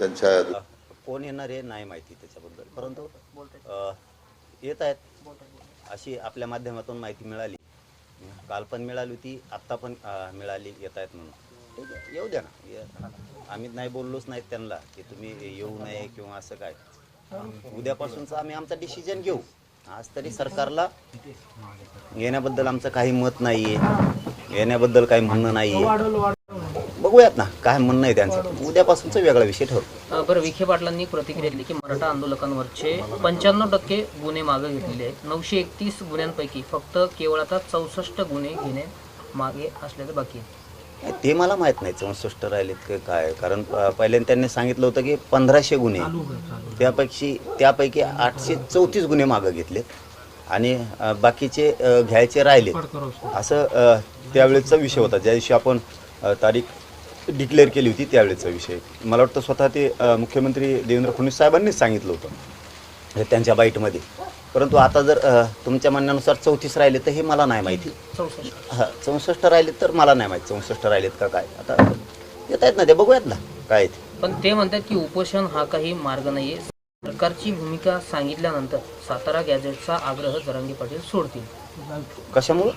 त्यांच्या कोण येणार हे नाही माहिती त्याच्याबद्दल, परंतु येत आहेत अशी आपल्या माध्यमातून माहिती मिळाली. काल पण मिळाली होती, आत्ता पण मिळाली येत आहेत म्हणून. ठीक आहे, येऊ द्या ना. आम्ही नाही बोललोच नाहीत त्यांना की तुम्ही येऊ नये किंवा असं काय. उद्यापासूनच आम्ही आमचा डिसिजन घेऊ. आज तरी सरकारला येण्याबद्दल आमचं काही मत नाही आहे, येण्याबद्दल काही म्हणणं नाही आहे. बघूयात ना काय म्हणणं आहे त्यांचं. उद्यापासूनचा वेगळा विषय ठरतो. बरं, विखे पाटलांनी प्रतिक्रिया दिली की मराठा आंदोलकांवरचे 95% गुन्हे मागे घेतलेले आहेत. 931 गुन्ह्यांपैकी फक्त केवळ आता 64 गुन्हे घेणे मागे असल्याचं बाकी आहे. ते मला माहीत नाही 64 राहिलेत की काय. कारण पहिल्यांदा त्यांनी सांगितलं होतं की 1500 गुन्हे, त्यापैकी 834 गुन्हे मागं घेतलेत आणि बाकीचे घ्यायचे राहिले, असं त्यावेळेचा विषय होता. ज्या दिवशी आपण तारीख डिक्लेअर केली होती त्यावेळेचा विषय. मला वाटतं स्वतः ते मुख्यमंत्री देवेंद्र फडणवीस साहेबांनीच सांगितलं होतं त्यांच्या बाईटमध्ये. परंतु आता जर तुमच्या म्हणण्यानुसार 34 राहिले तर हे मला नाही माहिती. 64 राहिलेत तर मला नाही माहिती 64 राहिलेत का काय. आता येत आहेत ना ते, बघूयात ना काय ते. पण ते म्हणतात की उपोषण हा काही मार्ग नाहीये. सरकारची भूमिका सांगितल्यानंतर सातारा गॅझेटचा आग्रह जरांगे पाटील सोडतील. कशामुळं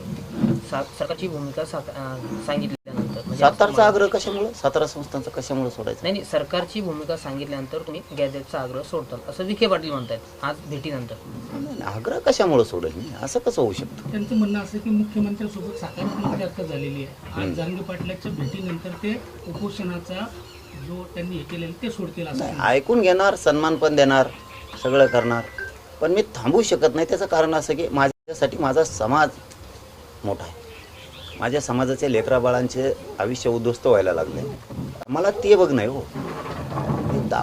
सरकारची भूमिका सांगितल्यानंतर म्हणजे सातारचा आग्रह कशामुळं, सातारा संस्थांचा कशामुळं सोडायचं? नाही, सरकारची भूमिका सांगितल्यानंतर तुम्ही गॅझेटचा आग्रह सोडताल असं विखे पाटील म्हणतात आज भेटीनंतर. आग्रह कशामुळं सोडेल मी, असं कसं होऊ शकतं? त्यांचं म्हणणं असं की मुख्यमंत्र्यांसोबत सकारात्मक चर्चा झालेली आहे. आज जरांगे पाटलाच्या भेटीनंतर ते उपोषणाचा जो त्यांनी हे केलेलं ते सोडतील असं. ऐकून घेणार, सन्मान पण देणार, सगळं करणार, पण मी थांबवू शकत नाही. त्याचं कारण असं की माझ्यासाठी माझा समाज मोठा आहे. माझ्या समाजाच्या लेकरा बाळांचे आयुष्य उद्ध्वस्त व्हायला लागले. मला ते बघ नाही हो.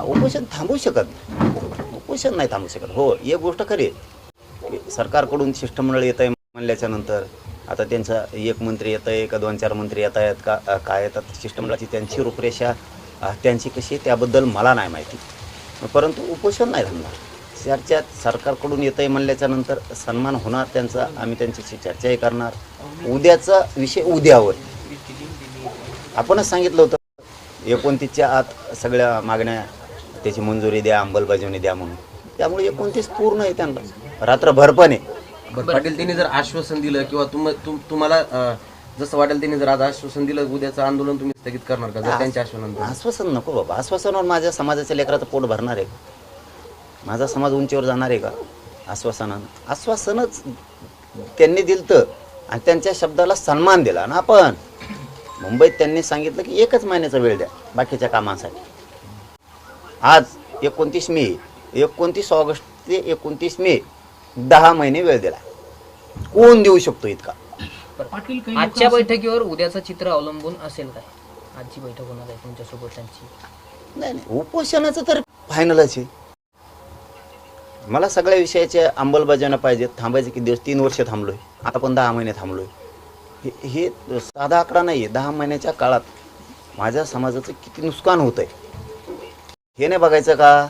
उपोषण थांबवू शकत नाही, उपोषण नाही थांबवू शकत. हो, एक गोष्ट खरी आहे की सरकारकडून शिष्टमंडळ येत आहे म्हणल्याच्या नंतर आता त्यांचा एक मंत्री येत आहे का 2-4 मंत्री येत आहेत का काय येतात, शिष्टमंडळाची त्यांची रूपरेषा त्यांची कशी आहे त्याबद्दल मला नाही माहिती. परंतु उपोषण नाही थांबणार. चर्चा सरकारकडून येत आहे म्हणल्याच्या नंतर सन्मान होणार त्यांचा, आम्ही त्यांच्याशी चर्चाही करणार. उद्याचा विषय उद्यावर. आपणच सांगितलं होतं 29च्या आत सगळ्या मागण्या त्याची मंजुरी द्या, अंमलबजावणी द्या म्हणून. त्यामुळे 29 पूर्ण आहे त्यांना, रात्रभर पण आहे. पाटील त्यांनी जर आश्वासन दिलं किंवा तुम्हाला जसं वाटेल त्यांनी जर आज आश्वासन दिलं उद्याचं आंदोलन तुम्ही स्थगित करणार का? जर त्यांच्या आश्वासन नको बाबा. आश्वासनावर माझ्या समाजाच्या लेकराचं पोट भरणार आहे? माझा समाज उंचीवर जाणार आहे का आश्वासनानं? आश्वासनच त्यांनी दिलं आणि त्यांच्या शब्दाला सन्मान दिला ना. आपण मुंबईत त्यांनी सांगितलं की 1च महिन्याचा वेळ द्या बाकीच्या कामांसाठी. आज 29 मे, 29 ऑगस्ट ते 29 मे 10 महिने वेळ दिला. कोण देऊ शकतो इतका? आजच्या बैठकीवर उद्याचं चित्र अवलंबून असेल काय? आजची बैठक होणार आहे तुमच्यासोबत त्यांची? नाही, उपोषणाचं तर फायनलच आहे. मला सगळ्या विषयाच्या अंमलबजावण्या पाहिजेत. थांबायचे किती दिवस? 3 वर्ष थांबलोय, आता पण 10 महिने थांबलोय. हे साधा आकडा नाही आहे. 10 महिन्याच्या काळात माझ्या समाजाचं किती नुकसान होतं आहे हे नाही बघायचं का?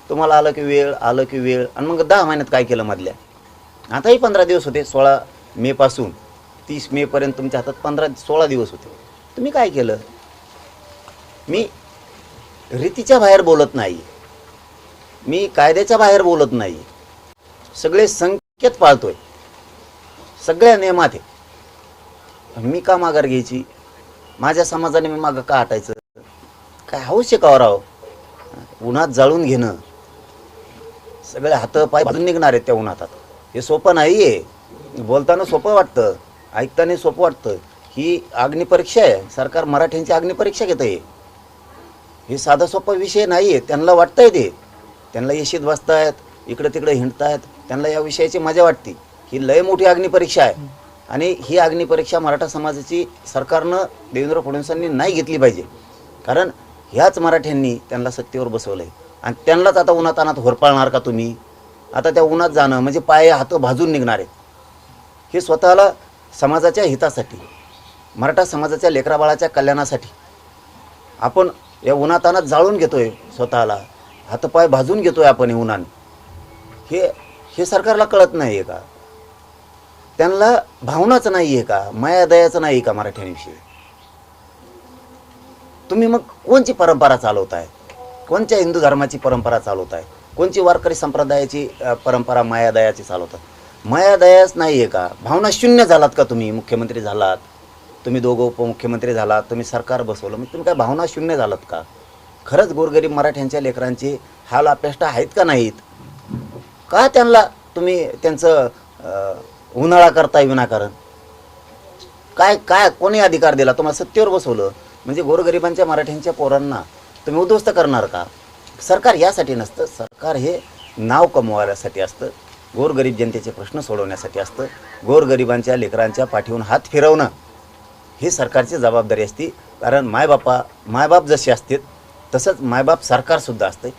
तुम्हाला आलं की वेळ, आलं की वेळ. आणि मग 10 महिन्यात काय केलं मधल्या? आताही 15 दिवस होते. 16 मे पासून 30 मे पर्यंत तुमच्या हातात 16 दिवस होते. तुम्ही काय केलं? मी रीतीच्या बाहेर बोलत नाही, मी कायद्याच्या बाहेर बोलत नाही. सगळे संकेत पाळतोय, सगळ्या नियमात आहे. मी का माघार घ्यायची? माझ्या समाजाने मी मागं का हटायचं? काय हौस का राव? उन्हात जाळून घेणं, सगळे हात पाय भाजून निघणार आहेत त्या उन्हात. हे सोपं नाही आहे. बोलताना सोपं वाटतं, ऐकताना सोपं वाटतं. ही अग्निपरीक्षा आहे. सरकार मराठ्यांची अग्निपरीक्षा घेत आहे. हे साधा सोपा विषय नाही आहे. त्यांना वाटतंय ते, त्यांना येशीत बसतायत, इकडं तिकडं हिंडतायत, त्यांना या विषयाची मजा वाटते. ही लय मोठी अग्निपरीक्षा आहे आणि ही अग्निपरीक्षा मराठा समाजाची सरकारनं देवेंद्र फडणवीसांनी नाही घेतली पाहिजे. कारण ह्याच मराठ्यांनी त्यांना सत्तेवर बसवलं आहे आणि त्यांनाच आता उन्हातानात होरपाळणार का तुम्ही? आता त्या उन्हात जाणं म्हणजे पाय हात भाजून निघणार आहेत. हे स्वतःला समाजाच्या हितासाठी, मराठा समाजाच्या लेकराबाळाच्या कल्याणासाठी आपण या उन्हातानात जाळून घेतोय, स्वतःला हातपाय भाजून घेतोय आपण उन्हाने. हे सरकारला कळत नाही आहे का? त्यांना भावनाच नाही आहे का? माया दयाचं नाही का मराठ्यांविषयी? तुम्ही मग कोणची परंपरा चालवताय? कोणत्या हिंदू धर्माची परंपरा चालवत आहे, कोणची वारकरी संप्रदायाची परंपरा मायादयाची चालवतात? मायादयाच नाही आहे का? भावना शून्य झालात का तुम्ही? मुख्यमंत्री झालात तुम्ही, दोघं उपमुख्यमंत्री झालात तुम्ही, सरकार बसवलं, मग तुम्ही काय भावना शून्य झालात का? खरंच गोरगरीब मराठ्यांच्या लेकरांचे हाल अपेष्टा आहेत का नाहीत? का त्यांना तुम्ही त्यांचं उन्हाळा करताय विनाकारण? काय काय कोणी अधिकार दिला तुम्हाला? सत्तेवर बसवलं म्हणजे गोरगरिबांच्या मराठ्यांच्या पोरांना तुम्ही उद्ध्वस्त करणार का? सरकार यासाठी नसतं. सरकार हे नाव कमवायसाठी असतं, गोरगरीब जनतेचे प्रश्न सोडवण्यासाठी असतं. गोरगरिबांच्या लेकरांच्या पाठीवरून हात फिरवणं ही सरकारची जबाबदारी असते. कारण मायबाप जसे असतात तसंच मायबाप सरकारसुद्धा असते.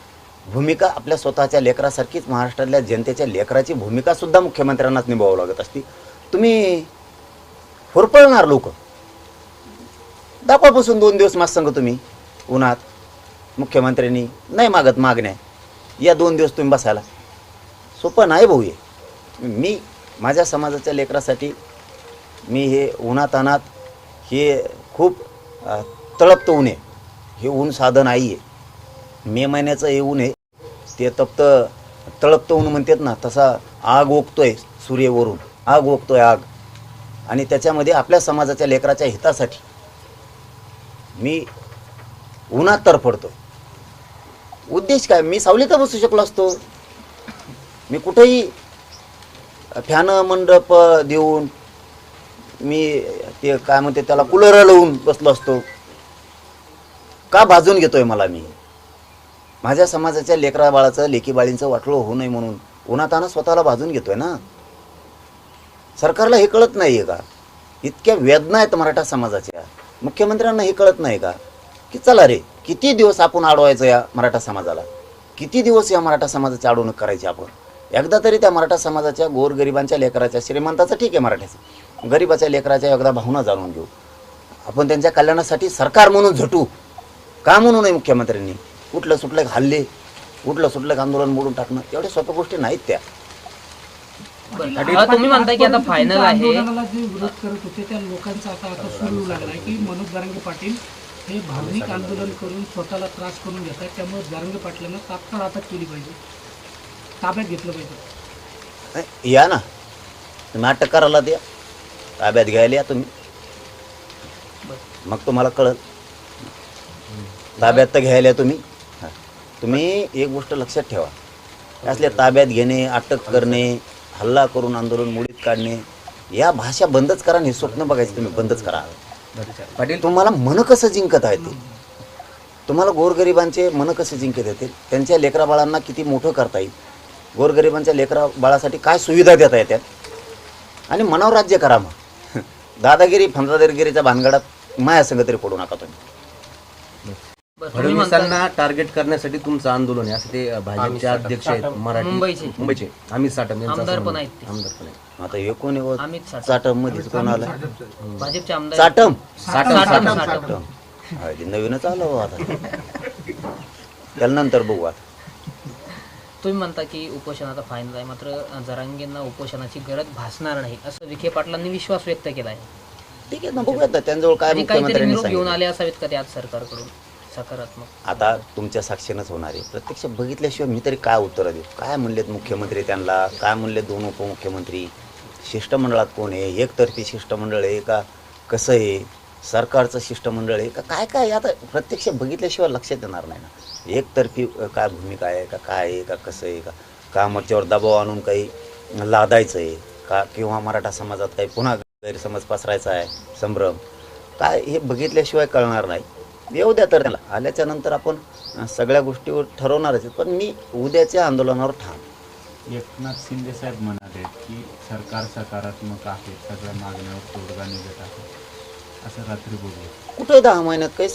भूमिका आपल्या स्वतःच्या लेकरासारखीच महाराष्ट्रातल्या जनतेच्या लेकराची भूमिकासुद्धा मुख्यमंत्र्यांनाच निभावावं लागत असते. तुम्ही होरपळणार लोक दापापासून 2 दिवस मास सांग तुम्ही उन्हात, मुख्यमंत्र्यांनी नाही मागत मागण्या, या 2 दिवस तुम्ही बसायला सोपं नाही भाऊ. मी माझ्या समाजाच्या लेकरासाठी मी हे उन्हातानात हे खूप तळपतं ऊन आहे. हे ऊन साधं नाही आहे. मे महिन्याचं हे ऊन आहे ते तळपतं ऊन म्हणतात ना, तसा आग ओकतोय सूर्यवरून, आग ओकतोय आग. आणि त्याच्यामध्ये आपल्या समाजाच्या लेकराच्या हितासाठी मी उन्हात तरफडतो. उद्देश काय? मी सावलीत बसू शकलो असतो, मी कुठेही फॅन मंडप देऊन मी ते काय म्हणते त्याला कूलर लावून बसलो असतो. का भाजून घेतोय मला? मी माझ्या समाजाच्या लेकरा बाळाचं लेकी बाळींचं वाटलं होऊ नये म्हणून उन्हातानं स्वतःला भाजून घेतोय ना. सरकारला हे कळत नाही आहे का? इतक्या वेदना आहेत मराठा समाजाच्या. मुख्यमंत्र्यांना हे कळत नाही का की चला रे, किती दिवस आपण अडवायचं या मराठा समाजाला? किती दिवस या मराठा समाजाची अडवणूक करायची आपण? एकदा तरी त्या मराठा समाजाच्या गोरगरिबांच्या लेकराच्या, श्रीमंताचं ठीक आहे मराठ्याचं, गरिबाच्या लेकराच्या एकदा भावना जाणून घेऊ आपण. त्यांच्या कल्याणासाठी सरकार म्हणून झटू, का म्हणू नये? मुख्यमंत्र्यांनी उठलं सुटलं हल्ले, उठलं सुटलं आंदोलन मोडून टाकणं, एवढ्या सोप्या गोष्टी नाहीत त्या. तुम्ही म्हणताय की आता फायनल आहे, आंदोलनाला जे विरोध करत होते त्या लोकांचा आता सुरू लागलाय की मनोज जरांगे पाटील हे भावनिक आंदोलन करून स्वतःला त्रास करून घेतात, त्यामुळे जरांगे पाटलांना तात्काळ अटक केली पाहिजे, ताब्यात घेतलं पाहिजे. या ना तुम्ही, अटक करायला द्या, ताब्यात घ्यायला या तुम्ही, मग तुम्हाला कळत. ताब्यात तर घ्यायला तुम्ही. तुम्ही एक गोष्ट लक्षात ठेवा, असले ताब्यात घेणे, अटक करणे, हल्ला करून आंदोलन मोडीत काढणे, या भाषा बंदच करा. हे स्वप्न बघायचं तुम्ही बंदच करा. पाटील, तुम्हाला मन कसं जिंकत आहे ते, तुम्हाला गोरगरिबांचे मन कसे जिंकत येतील, त्यांच्या लेकरा बाळांना किती मोठं करता येईल, गोरगरिबांच्या लेकरा बाळासाठी काय सुविधा देता येतात, आणि मनावर राज्य करा. मग दादागिरी फंदादागिरीच्या भानगडात माया संग तरी पडू नका तुम्ही. फडणवीसांना टार्गेट करण्यासाठी तुमचं आंदोलन आहे असं ते भाजपचे अध्यक्ष आहेत मुंबईचे अमित साटम यांचं आमदार असं पण म्हणणं आहेत ते. आहे. आमदार पण आहे. आता हे कोण आहे? अमित साटम. चाटम मध्ये कोण आला? भाजपचे आमदार चाटम साटम. हा, ते नवीनच आलं हो आता. त्याला नंतर बघू. आता तुम्ही म्हणता की उपोषण आता फायनल आहे, मात्र जरांगेंना उपोषणाची गरज भासणार नाही असं विखे पाटलांनी विश्वास व्यक्त केला आहे. ठीक आहे ना, बघूयात ना त्यांजवळ काय आणि काहीतरी मुख्यमंत्र्यांनी निरोप घेऊन सांगितलं. आले असावेत का ते आज सरकारकडून सकारात्मक? आता तुमच्या साक्षीनंच होणार आहे. प्रत्यक्ष बघितल्याशिवाय मी तरी काय उत्तर देऊ? काय म्हणलेत मुख्यमंत्री त्यांना, काय म्हणले 2 उपमुख्यमंत्री, शिष्टमंडळात कोण आहे, एकतर्फी शिष्टमंडळ आहे का कसं आहे, सरकारचं शिष्टमंडळ आहे का काय काय? आता प्रत्यक्ष बघितल्याशिवाय लक्षात येणार नाही ना. एकतर्फी काय भूमिका आहे का काय आहे का कसं आहे का, कामाच्यावर दबाव आणून काही लादायचं आहे का, किंवा मराठा समाजात काही पुन्हा गैरसमज पसरायचा आहे, संभ्रम काय, हे बघितल्याशिवाय कळणार नाही. येऊ द्या तर त्याला, आल्याच्या नंतर आपण सगळ्या गोष्टीवर ठरवणारच आहेत. पण मी उद्याच्या आंदोलनावर ठाम. एकनाथ शिंदे साहेब म्हणाले की सरकार सकारात्मक आहे, सगळ्या मागण्यावर तोडगा निघत आहे, असं रात्री बोलले. कुठे 10 महिन्यात काही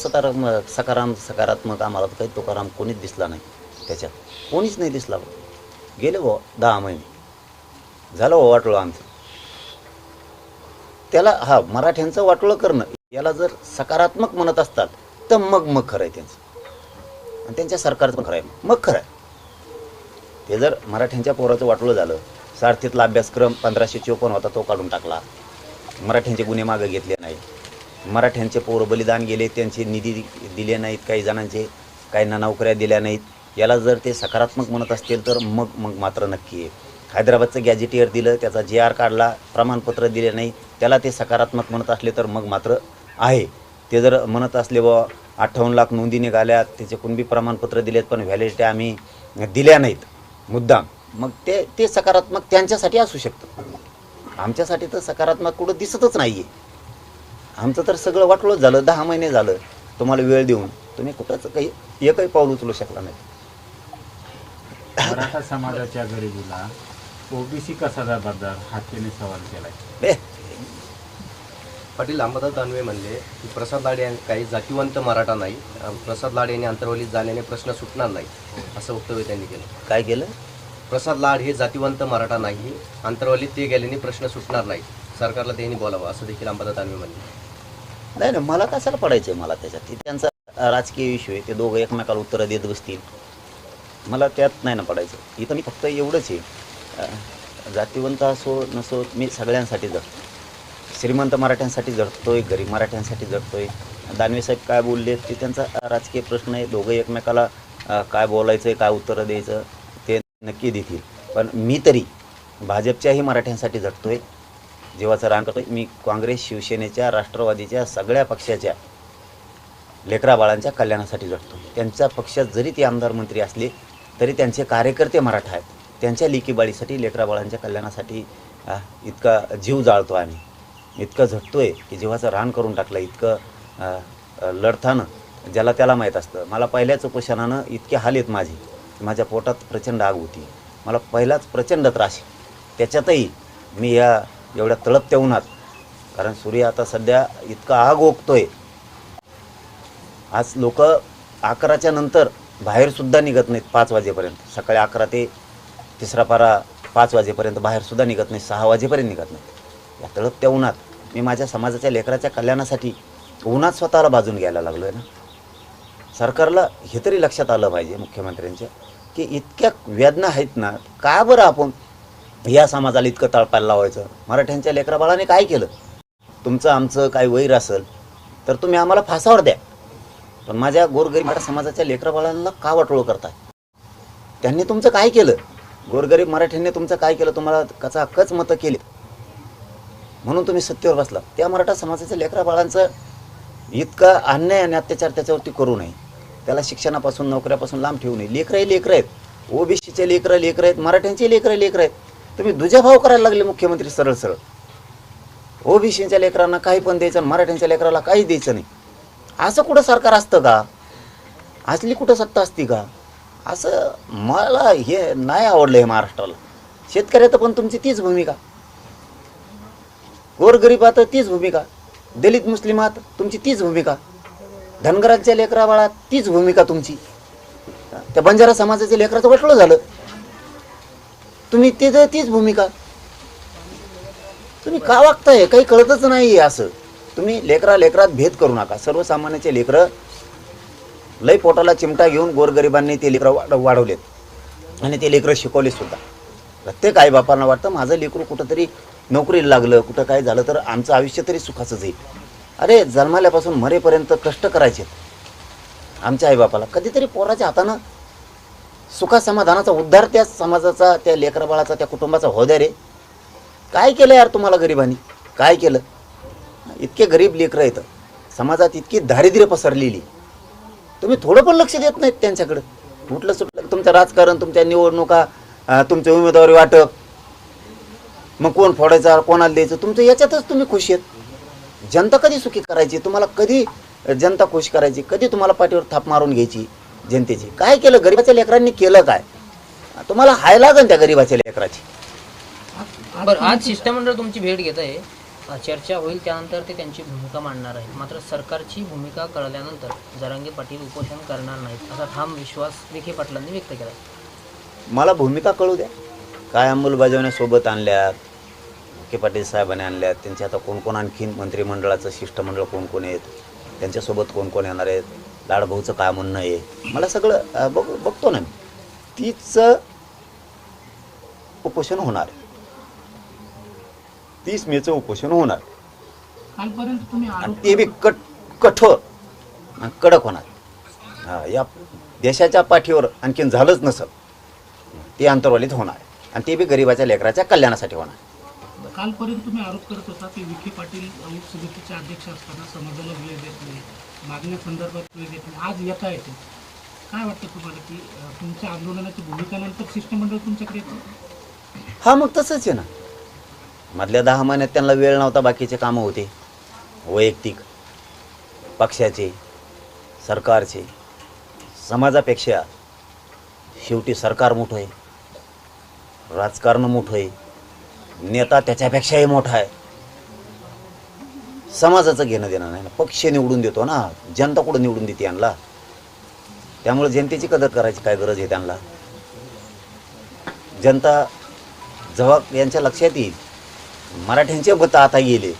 सकारात्मक आम्हाला तर काही तुकाराम कोणीच दिसला नाही. त्याच्यात कोणीच नाही दिसला. गेले भाऊ 10 महिने झालं भाऊ वाटोळं आमचं. त्याला हा मराठ्यांचं वाटोळं करणं याला जर सकारात्मक म्हणत असतात तर मग खरं आहे त्यांचं, आणि त्यांच्या सरकारचं पण खरं आहे. मग खरं आहे ते. जर मराठ्यांच्या पोराचं वाटोळं झालं, सारथीतला अभ्यासक्रम 1554 होता तो काढून टाकला, मराठ्यांचे गुन्हे मागं घेतले नाही, मराठ्यांचे पोरं बलिदान गेले, त्यांचे निधी दिले नाहीत काही जणांचे, काहींना नोकऱ्या दिल्या नाहीत. याला जर ते सकारात्मक म्हणत असतील तर मग मात्र नक्की आहे. हैदराबादचं गॅजेटियर दिलं, त्याचा JR काढला, प्रमाणपत्र दिले नाही, त्याला ते सकारात्मक म्हणत असले तर मग मात्र आहे. ते जर म्हणत असले बाबा 58 लाख नोंदी निघाल्यात, त्याचे कुणबी प्रमाणपत्र दिलेत पण व्हॅलिडिटी आम्ही दिल्या नाहीत मुद्दाम, मग ते सकारात्मक त्यांच्यासाठी असू शकतं. आमच्यासाठी तर सकारात्मक कुठं दिसतच नाही आहे. आमचं तर सगळं वाटलंच झालं. 10 महिने झालं तुम्हाला वेळ देऊन, तुम्ही कुठंच काही एकही पाऊल उचलू शकला नाही. मराठा समाजाच्या गरिबीला ओबीसी कसा जबाबदार हा त्याने सवाल केलाय. पाटील अंबादास दानवे म्हणले की प्रसाद लाड काही जातीवंत मराठा नाही, प्रसाद लाड यांनी अंतर्वलीत जाण्याने प्रश्न सुटणार नाही, असं वक्तव्य त्यांनी केलं. काय केलं? प्रसाद लाड हे जातीवंत मराठा नाही, अंतर्वलीत ते गेल्याने प्रश्न सुटणार नाही, सरकारला त्यांनी बोलावं, असं देखील अंबादास दानवे म्हणले. नाही, मला कशाला पडायचं आहे. मला त्याच्यात ते त्यांचा राजकीय विषय आहे. ते दोघं एकमेकाला उत्तरं देत बसतील, मला त्यात नाही ना पडायचं. इथं मी फक्त एवढंच आहे, जातीवंत असो नसो मी सगळ्यांसाठी जगतो. श्रीमंत मराठ्यांसाठी जगतोय, गरीब मराठ्यांसाठी जगतोय. दानवे साहेब काय बोलले ते त्यांचा राजकीय प्रश्न आहे. दोघं एकमेकाला काय बोलायचं आहे, काय उत्तरं द्यायचं ते नक्की देतील. पण मी तरी भाजपच्याही मराठ्यांसाठी जगतोय, जीवाचं रान करतोय. मी काँग्रेस, शिवसेनेच्या, राष्ट्रवादीच्या सगळ्या पक्षाच्या लेकराबाळांच्या कल्याणासाठी जगतो. त्यांच्या पक्षात जरी ते आमदार मंत्री असले तरी त्यांचे कार्यकर्ते मराठा आहेत. त्यांच्या लेकीबाळीसाठी, लेकराबाळांच्या कल्याणासाठी इतका जीव जाळतो आम्ही, इतकं झटतोय की जीवाचं रान करून टाकलं. इतकं लढताना ज्याला त्याला माहीत असतं. मला पहिल्याच उपोषणानं इतके हाल आहेत माझे, माझ्या पोटात प्रचंड आग होती. मला पहिलाच प्रचंड त्रास. त्याच्यातही मी या एवढ्या तळपत्या उन्हात, कारण सूर्य आता सध्या इतका आग ओकतोय. आज लोक 11च्या नंतर बाहेरसुद्धा निघत नाहीत 5 वाजेपर्यंत. सकाळी 11 ते तिसरा पारा 5 वाजेपर्यंत बाहेरसुद्धा निघत नाही, 6 वाजेपर्यंत निघत नाही. या तळपत्या उन्हात मी माझ्या समाजाच्या लेकराच्या कल्याणासाठी उन्हात स्वतःला बाजून घ्यायला लागलो आहे ना. सरकारला हे तरी लक्षात आलं पाहिजे मुख्यमंत्र्यांच्या की इतक्या वेदना आहेत ना, का बरं आपण या समाजाला इतकं तळपायला लावायचं. मराठ्यांच्या लेकराबाळाने काय केलं? तुमचं आमचं काय वैर असेल तर तुम्ही आम्हाला फासावर द्या, पण माझ्या गोरगरीब मराठा समाजाच्या लेकराबाळांना का वाटोळं करताय? त्यांनी तुमचं काय केलं? गोरगरीब मराठ्यांनी तुमचं काय केलं? तुम्हाला कचा हक्कच मतं केली म्हणून तुम्ही सत्तेवर बसला. त्या मराठा समाजाच्या लेकराबाळांचं इतका अन्याय आणि अत्याचार त्याच्यावरती करू नये. त्याला शिक्षणापासून, नोकऱ्यापासून लांब ठेवू नये. लेकरं आहेत, ओबीसीचे लेकरं आहेत, मराठ्यांचे लेकरं आहेत. तुम्ही दुजाभाव करायला लागले मुख्यमंत्री सरळ सरळ. ओबीसीच्या लेकरांना काही पण द्यायचं आणि मराठ्यांच्या लेकराला काही द्यायचं नाही. असं कुठं सरकार असतं का? असली कुठं सत्ता असती का? असं मला हे नाही आवडलं हे महाराष्ट्राला. शेतकऱ्याचं पण तुमची तीच भूमिका, गोरगरिबात तीच भूमिका, दलित मुस्लिमात तुमची तीच भूमिका, धनगरांच्या लेकराबाळात तीच भूमिका तुमची. त्या बंजारा समाजाच्या लेकराचं वाटलं झालं, तुम्ही ते तीच भूमिका. तुम्ही का वागताय? काही कळतच नाही. असं तुम्ही लेकरात भेद करू नका. सर्वसामान्याचे लेकरं लई पोटाला चिमटा घेऊन गोरगरिबांनी ते लेकरं वाढवलेत आणि ते लेकरं शिकवले सुद्धा. प्रत्येक आईबापांना वाटतं माझं लेकरू कुठंतरी नोकरीला लागलं, कुठं काय झालं तर आमचं आयुष्य तरी सुखाचं जाईल. अरे जन्माल्यापासून मरेपर्यंत कष्ट करायचे आमच्या आईबापाला. कधीतरी पोराच्या हातानं सुखासमाधानाचा उद्धार त्या समाजाचा, त्या लेकराबाळाचा, त्या कुटुंबाचा हो द्या रे. काय केलं यार तुम्हाला गरिबांनी? काय केलं? इतके गरीब लेकरं आहेत, समाजात इतकी दारिद्र्य पसरलेली, तुम्ही थोडं पण लक्ष देत नाहीत त्यांच्याकडं. कुठलं सुटलं तुमचं राजकारण, तुमच्या निवडणुका, तुमचे उमेदवारी वाटप, मग कोण फोडायचा, कोणाला द्यायचं, तुमचं याच्यातच तुम्ही खुश आहेत. जनता कधी सुखी करायची? तुम्हाला कधी जनता खुश करायची? कधी तुम्हाला पाठीवर थाप मारून घ्यायची जनतेची? काय केलं गरिबाच्या लेकरांनी? केलं काय? तुम्हाला हाय लागन त्या गरिबाच्या लेकराची. बरं, आज शिष्टमंडळ तुमची भेट घेत आहे, चर्चा होईल, त्यानंतर ते त्यांची भूमिका मांडणार आहे. मात्र सरकारची भूमिका कळल्यानंतर जरांगे पाटील उपोषण करणार नाहीत असा ठाम विश्वास विखे पाटलांनी व्यक्त केला. मला भूमिका कळू द्या. काय अंमलबजावण्यासोबत आणल्यात, विखे पाटील साहेबांनी आणल्यात, त्यांचे आता कोण कोण आणखीन मंत्रिमंडळाचं शिष्टमंडळ कोण कोण आहेत, त्यांच्यासोबत कोण कोण येणार आहेत, लाडभाऊचं काय म्हणणं आहे, मला सगळं बघतो ना मी. तीच उपोषण होणार, 30 मेचं उपोषण होणार कालपर्यंत तुम्ही आणि ते बी कठोर आणि कडक होणार. या देशाच्या पाठीवर आणखीन झालंच नसल ते अंतर्वालीत होणार आणि ते बी गरिबाच्या लेकराच्या कल्याणासाठी होणार. कालपर्यंत तुम्ही आरोप करत होता की विखे पाटील उपसमितीचे अध्यक्ष असताना समाजाला वेळ देत नाही, मागण्या संदर्भात वेळ देत नाही. आज येता येते, काय वाटतं तुम्हाला की तुमच्या आंदोलनाची भूमिका नंतर शिष्टमंडळ तुमच्याकडे येतं? हा मग तसंच आहे ना. मधल्या 10 महिन्यात त्यांना वेळ नव्हता, बाकीचे कामं होते वैयक्तिक, पक्षाचे, सरकारचे. समाजापेक्षा शेवटी सरकार मोठं आहे, राजकारण मोठं आहे, नेता त्याच्यापेक्षाही मोठा आहे. समाजाचं घेणं देणं नाही ना. पक्ष निवडून देतो ना, जनता कुठं निवडून देते यांना. त्यामुळे जनतेची कदर करायची काय गरज आहे त्यांना. जनता जेव्हा यांच्या लक्षात येईल मराठ्यांचे मतं आता गेले,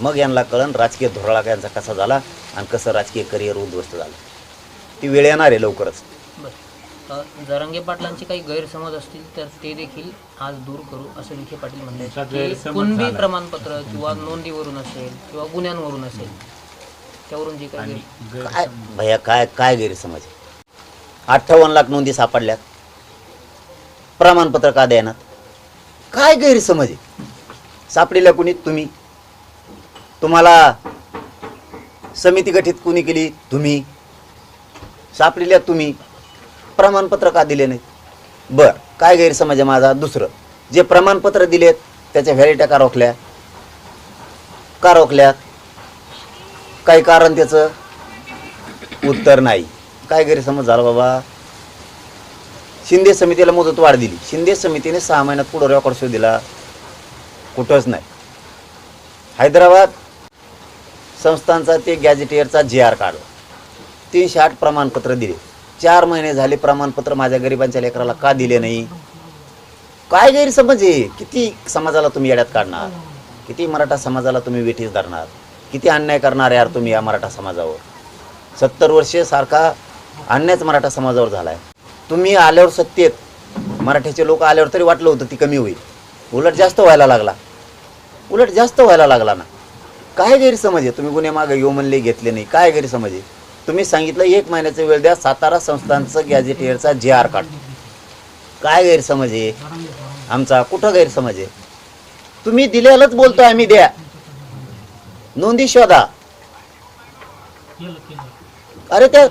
मग यांना कळण राजकीय धोरळा यांचा कसा झाला आणि कसं राजकीय करिअर उद्ध्वस्त झालं. ती वेळ येणार आहे लवकरच. बरं, जरांगे पाटलांचे काही गैरसमज असतील तर ते देखील आज दूर करू असं विखे पाटील त्यांचा म्हणतात की गैरसमज कुणबी झाला. प्रमाणपत्र किंवा नोंदीवरून असेल किंवा गुन्ह्यांवरून असेल त्यावरून जे काही आणि काय भैया काय गैरसमज आहे? 58 लाख नोंदी सापडल्यात, प्रमाणपत्र का देणार? काय गैरसमज आहे? सापडलेल्या कुणी? तुम्ही. तुम्हाला समिती गठीत कुणी केली? तुम्ही. सापडलेल्या तुम्ही. प्रमाणपत्र का दिले नाही? बर, काय गैरसमज आहे माझा? दुसरं, जे प्रमाणपत्र दिलेत त्याच्या व्हॅलिडिटी का रोखल्या? का रोखल्यात? काही कारण त्याचं? उत्तर नाही. काय गैरसमज झाला बाबा? शिंदे समितीला मुदतवाढ दिली, शिंदे समितीने 6 महिन्यात पुढं रेकॉर्ड शो दिला? कुठंच नाही. हैदराबाद संस्थांचा ते गॅजेटियरचा GR काढला, 308 प्रमाणपत्र दिले. 4 महिने झाले प्रमाणपत्र माझ्या गरिबांच्या लेकराला का दिले नाही? काय गैरसमज आहे? किती समाजाला तुम्ही येड्यात काढणार? किती मराठा समाजाला तुम्ही वेठीस धरणार? किती अन्याय करणार यार तुम्ही या मराठा समाजावर? 70 वर्षे सारखा अन्यायच मराठा समाजावर झाला आहे. तुम्ही आल्यावर सत्तेत, मराठ्याचे लोक आल्यावर तरी वाटलं होतं ती कमी होईल, उलट जास्त व्हायला लागला. उलट जास्त व्हायला लागला ना. काय गैरसमज आहे? तुम्ही गुन्हे मागे येऊ म्हणले, घेतले नाही. काय गैरसमज आहे? तुम्ही सांगितलं 1 महिन्याचा वेळ द्या, सातारा संस्थांचं गॅजेटियरचा GR काढतो. काय गैरसमज आहे आमचा? कुठं गैरसमज आहे? तुम्ही दिल्यालाच बोलतोय आम्ही, द्या नोंदी शोधा. अरे त्या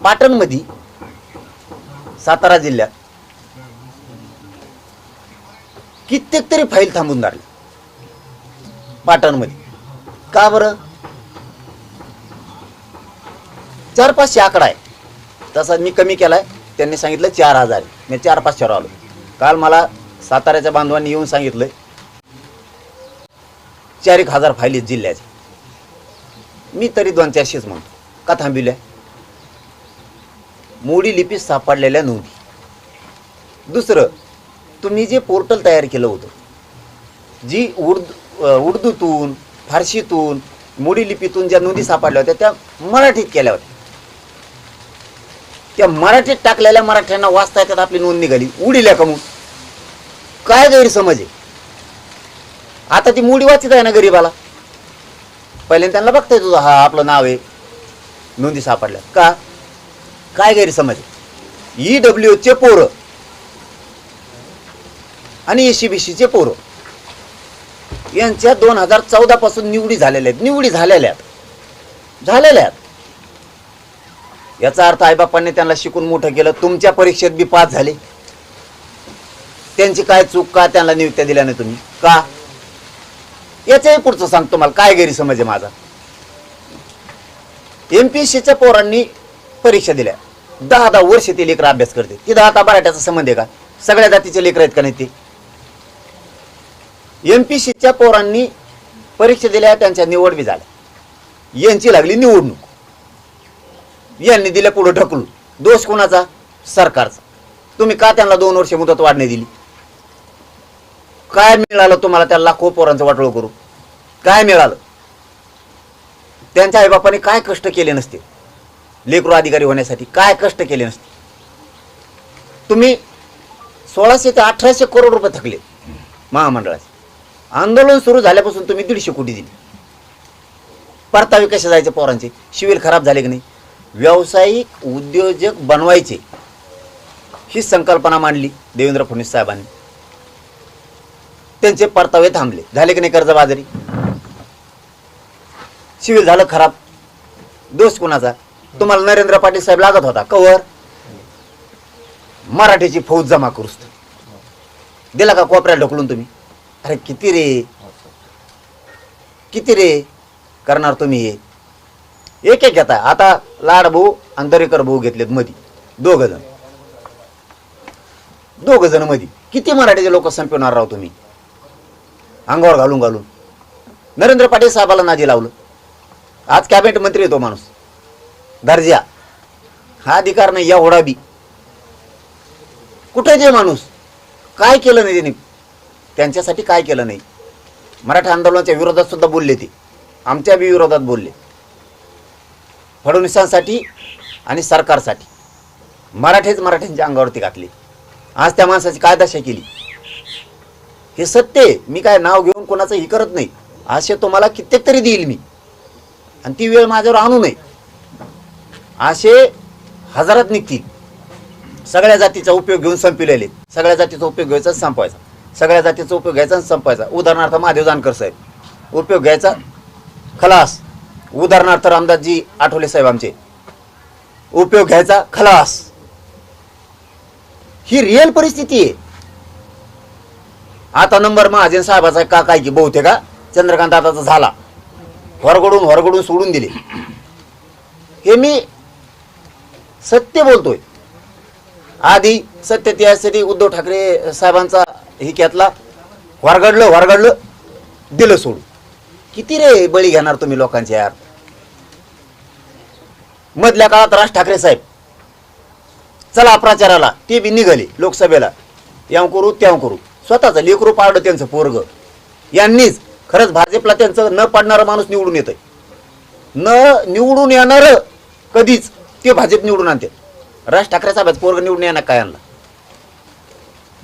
पाटणमध्ये, सातारा जिल्ह्यात कित्येक तरी फाईल थांबून धरली पाटणमध्ये. का बरं? 400-500 आकडा आहे, तसा मी कमी केलाय. त्यांनी सांगितलं 4000. मी 400-500 आलो. काल मला साताऱ्याच्या बांधवांनी येऊन सांगितलंय 4-1000 फायली जिल्ह्याचे. मी तरी 200-400च म्हणतो. का थांबिवल्या? मोडी लिपीत सापडलेल्या नोंदी. दुसरं, तुम्ही जे पोर्टल तयार केलं होतं, जी उर्दूतून, फारशीतून, मोडी लिपीतून ज्या नोंदी सापडल्या होत्या त्या मराठीत केल्या होत्या. त्या मराठीत टाकलेल्या मराठ्यांना वाचता येतात, आपली नोंद निघाली. उडील्या कमून. काय गैरसमज आहे? आता ती मोडी वाचित आहे ना गरीबाला. पहिल्यांदा त्यांना बघताय तुझं हा आपलं नाव आहे, नोंदी सापडल्या का? काय गैरसमज आहे? EWचे पोरं आणि SCBCचे पोरं यांच्या 2014 पासून निवडी झालेल्या आहेत. निवडी झालेल्या आहेत. याचा अर्थ आईबापांनी त्यांना शिकून मोठं केलं. तुमच्या परीक्षेत बी पास झाले. त्यांची काय चूक? का त्यांना नियुक्त्या दिल्या नाही तुम्ही? का? याच्याही पुढचं सांगतो तुम्हाला काय गैरसमज आहे माझा. MPSCच्या पोरांनी परीक्षा दिल्या, 10 वर्ष ते लेकरं अभ्यास करते. तिथं आता मराठ्याचा संबंध आहे का? सगळ्या जातीचे लेकरं आहेत का नाही ते? MPSCच्या पोरांनी परीक्षा दिल्या, त्यांच्या निवड बी झाल्या. यांची लागली निवडणूक, यांनी दिल्या पुढे ढकलून. दोष कोणाचा? सरकारचा. तुम्ही का त्यांना 2 वर्ष मुदत वाढ नाही दिली? काय मिळालं तुम्हाला त्या लाखो पोरांचं वाटोळं करू? काय मिळालं? त्यांच्या आईबापाने काय कष्ट केले नसते लेकरू अधिकारी होण्यासाठी? काय कष्ट केले नसते? तुम्ही 1600 ते 1800 करोड रुपये थकले महामंडळाचे. आंदोलन सुरू झाल्यापासून तुम्ही 150 कोटी दिली. परतावे कसे जायचे पोरांचे? सिव्हिल खराब झाले की नाही? व्यावसायिक उद्योजक बनवायचे ही संकल्पना मांडली देवेंद्र फडणवीस साहेबांनी. त्यांचे परतावे थांबले. झाले की नाही कर्जबाजारी? सिव्हिल झालं खराब. दोष कुणाचा? तुम्हाला नरेंद्र पाटील साहेब लागत होता कवर मराठीची फौज जमा करूच दिला का कोपऱ्याला ढकलून तुम्ही? अरे किती रे करणार तुम्ही हे? एक एक घेताय. आता लाड भाऊ आणि दरेकर भाऊ घेतलेत मधी दोघ जण मधी. किती मराठीचे लोक संपवणार राव तुम्ही अंगावर घालून घालून? नरेंद्र पाटील साहेबाला नादी लावलं. आज कॅबिनेट मंत्री आहे तो माणूस, दर्जा. हा अधिकार नाही एवढा बी. कुठे जे माणूस काय केलं नाही त्यांनी? त्यांच्यासाठी काय केलं नाही? मराठा आंदोलनाच्या विरोधात सुद्धा बोलले ते, आमच्या बी विरोधात बोलले. फडणवीसांसाठी आणि सरकारसाठी मराठ्यांच्या अंगावरती घातले. आज त्या माणसाची काय दशा केली हे सत्य आहे. मी काय नाव घेऊन कोणाचं हे करत नाही. असे तुम्हाला कित्येक तरी देईल मी, आणि ती वेळ माझ्यावर आणू नये. असे हजारात निघतील. सगळ्या जातीचा उपयोग घेऊन संपलेले. सगळ्या जातीचा उपयोग घ्यायचा संपवायचा. सगळ्या जातीचा उपयोग घ्यायचा आणि संपवायचा. उदाहरणार्थ महादेव जानकर साहेब उपयोग घ्यायचा खलास. उदाहरणार्थ रामदासजी आठवले साहेब आमचे उपयोग घ्यायचा खलास. ही रिअल परिस्थिती आहे. आता नंबर महाजन साहेबाचा का काय की बहुतेक का चंद्रकांत दादाचा झाला. होरगडून सोडून दिले. हे मी सत्य बोलतोय. आधी सत्य त्यासाठी उद्धव ठाकरे साहेबांचा ही घेतला. होरगडलं दिलं सोडून. किती रे बळी घेणार तुम्ही लोकांचे यार? मधल्या काळात राज ठाकरे साहेब चला प्रचाराला, ते बी निघाले लोकसभेला. याव करू त्याव करू. स्वतःचं लेकरू पाडलं त्यांचं पोरग. यांनीच खरंच भाजपला त्यांचं न पाडणारा माणूस निवडून येतोय. न निवडून येणार कधीच ते भाजप निवडून आणते. राज ठाकरे साहेब पोरग निवडून येणार काय आणला?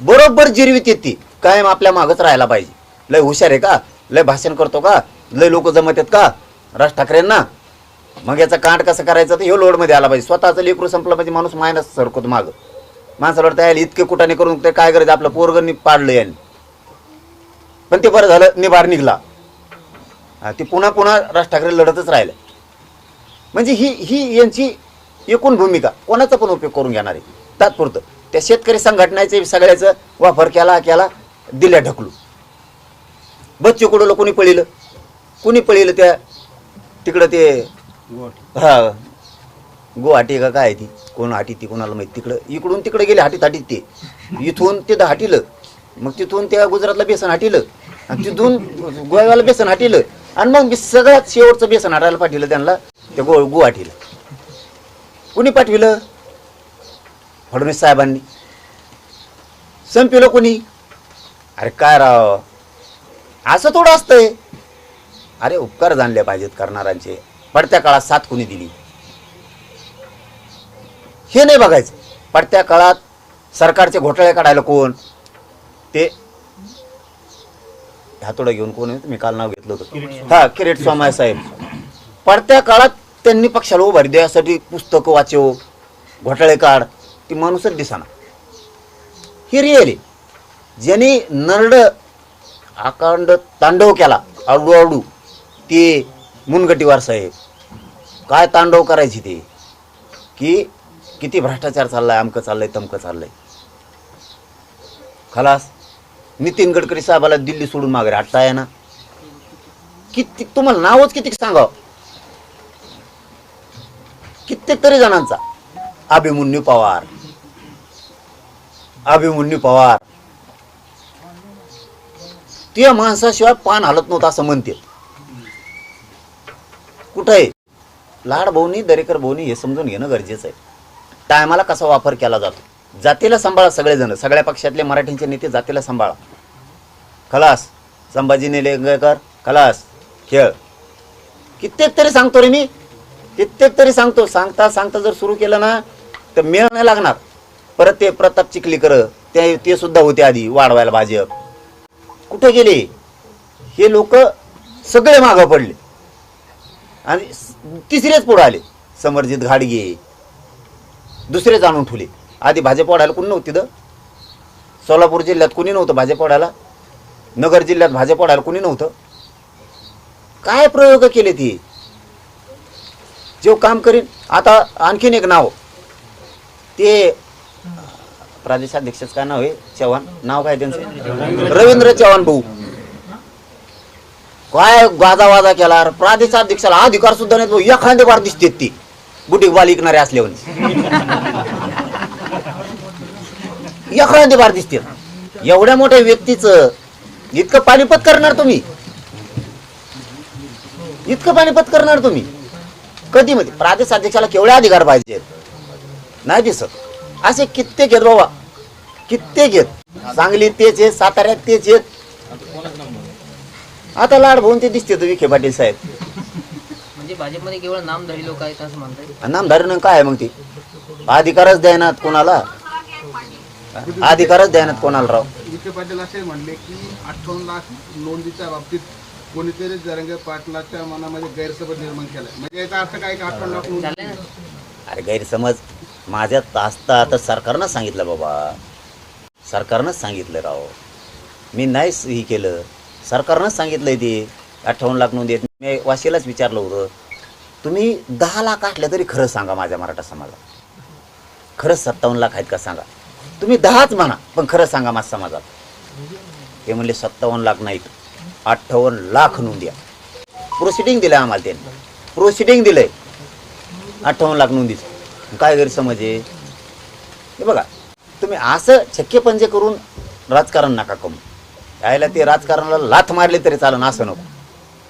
बरोबर जिरवीत येते. कायम आपल्या मागच राहायला पाहिजे. लय हुशार आहे का? लय भाषण करतो का? लय लोक जमत आहेत का राज ठाकरेंना? मग याचा कांड कसं करायचं तर हे लोडमध्ये आला पाहिजे. स्वतःचं लेकरू संपलं म्हणजे माणूस मायनस सरकतो मागं. माणसाला वाटतं यायला इतके कुटाने करून ते काय करायचं? आपलं पोरगं पाडलं यांनी. पण ते बरं झालं निभार निघला. ते पुन्हा राज ठाकरे लढतच राहिलं. म्हणजे ही यांची एकूण भूमिका. कोणाचा पण उपयोग करून घेणार आहे तात्पुरतं. त्या शेतकरी संघटनेचे सगळ्याचं वापर केला दिल्या ढकलू. बच्चू कडूला कोणी पळिलं त्या तिकडं ते हा गुवाहाटी का काय ती कोण हाटी ती कोणाला माहिती. तिकडं इकडून तिकडे गेले हाटीत ते. इथून तिथं हाटीलं. मग तिथून त्या गुजरातला बेसन हाटीलं आणि तिथून गोव्याला बेसन हाटीलं आणि मग सगळ्यात शेवटचं बेसन हाटायला पाठवलं त्यांना त्या गुवाहाटीला. कुणी पाठविलं? फडणवीस साहेबांनी. संपवलं कोणी? अरे काय राव, असं थोडं असतंय. अरे उपकार जाणले पाहिजेत करणाऱ्यांचे. पडत्या काळात साथ कोणी दिली हे नाही बघायचं. पडत्या काळात सरकारचे घोटाळे काढायला कोण? ते हातोडा घेऊन कोण आहे? मी काल नाव घेतलं होतं. हा, किरीट सोमय्या साहेब. पडत्या काळात त्यांनी पक्षाला उभारी द्यायसाठी पुस्तकं वाचव, घोटाळे काढ. ती माणूसच दिसाना. ही रिअल आहे. ज्यांनी नरड अखंड तांडव केला आडू ते मुनगटीवार साहेब. काय तांडव करायची ते की किती भ्रष्टाचार चाललाय, अमकं चाललंय तमकं चाललंय. खलास. नितीन गडकरी साहेबाला दिल्ली सोडून मागे हटताय ना. किती तुम्हाला नावच किती सांगावं. कित्येक तरी जणांचा. अभिमन्यू पवार त्या माणसाशिवाय पान हालत नव्हतं असं म्हणते. कुठं आहे? लाड भाऊनी दरेकर भाऊनी हे समजून घेणं गरजेचं आहे. टायमाला कसा वापर केला जातो. जातीला सांभाळा सगळेजण. सगळ्या पक्षातले मराठींचे नेते जातीला सांभाळा. खलास. संभाजी निलंगेकर खलास. खेळ. कित्येक तरी सांगतो रे मी. कित्येक तरी सांगतो. सांगता जर सुरू केलं ना तर मेळ नाही लागणार. परत ते प्रताप चिखलीकर ते सुद्धा होते आधी वाढवायला भाजप. कुठे गेले हे लोक? सगळे मागं पडले आणि तिसरेच पुढे आले. समरजित घाडगे दुसरे जाणून ठेवले. आधी भाजप वाढायला कोणी नव्हती तिथं. सोलापूर जिल्ह्यात कोणी नव्हतं भाजप वाढायला. नगर जिल्ह्यात भाजप वाढायला कोणी नव्हतं. काय प्रयोग केले ती जो काम करीन. आता आणखीन एक नाव ते प्रदेशाध्यक्षच काय नाव आहे चव्हाण नाव काय त्यांचं रवींद्र चव्हाण भाऊ. काय गाजावाजा केला प्रदेशाध्यक्षाला अधिकार सुद्धा नाही. तो एखादे बार दिसते ती बुटीक बाल विकणारे असल्यावर एखादे बार दिसते. एवढ्या मोठ्या व्यक्तीचं इतकं पानिपत करणार तुम्ही. इतकं पानिपत करणार तुम्ही कधी मध्ये. प्रदेशाध्यक्षाला केवढे अधिकार पाहिजेत नाही दिसत. असे कित्येक आहेत बाबा कित्येक आहेत. सांगली तेच आहेत साताऱ्यात तेच आहेत. आता लाड भाऊन ते दिसते तो विखे पाटील साहेब. म्हणजे भाजपमध्ये केवळ नामधारी लोक आहेत असं म्हणताय. नामधारी काय आहे मग ते अधिकारच द्यायनात कोणाला. अधिकारच द्यायनात कोणाला राव. विखे पाटील असे म्हणले की 58 लाख नोंदीच्या बाबतीत कोणीतरी जरंगे पाटलाच्या मनामध्ये गैरसमज निर्माण केलाय. म्हणजे याचा अर्थ काय की 58 लाख नोंदी झालंय ना. अरे गैरसमज माझ्यात असता तर सरकारनं सांगितलं बाबा. सरकारनंच सांगितलं राव. मी नाही हे केलं. सरकारनंच सांगितलंय ते 58 लाख नोंदी आहेत. मी वाशीलाच विचारलं होतं तुम्ही 10 लाख असल्या तरी खरं सांगा माझ्या मराठा समाजाला. खरंच 57 लाख आहेत का सांगा. तुम्ही 10च म्हणा पण खरं सांगा माझ्या समाजात. ते म्हणले 57 लाख नाहीत 58 लाख नोंद्या. प्रोसिडिंग दिलं आम्हाला त्यांनी. प्रोसिडिंग दिलंय 58 लाख नोंदीच. काय गैरसमज आहे हे बघा. तुम्ही असं छक्केपंजे करून राजकारण नका करू. यायला ते राजकारणाला लाथ मारले तरी चालन असं नको.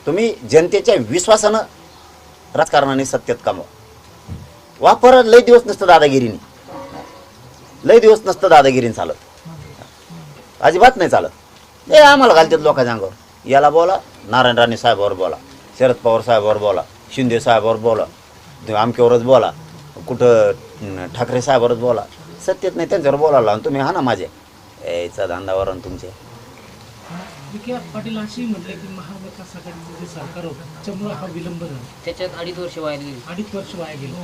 तुम्ही जनतेच्या विश्वासानं राजकारणाने सत्तेत कामवा. वापर लय दिवस नसतं दादागिरीने. लय दिवस नसतं दादागिरीने चालत. अजिबात नाही चालत. हे आम्हाला घालतात लोकांच्या अंगावर. याला बोला नारायण राणे साहेबावर बोला शरद पवार साहेबावर बोला शिंदे साहेबावर बोला आमक्यावरच बोला कुठं ठाकरे साहेबावरच बोला. सत्तेत नाही त्यांच्यावर बोलायला तुम्ही हा ना माझ्या याचा धंदावर तुमचे. विखे पाटील अशी म्हटले की महाविकास आघाडीचं जे सरकार होतं त्याच्यामुळे हा विलंब झाला. त्याच्यात 2.5 वर्ष वाया गेली. 2.5 वर्ष वाया गेलं.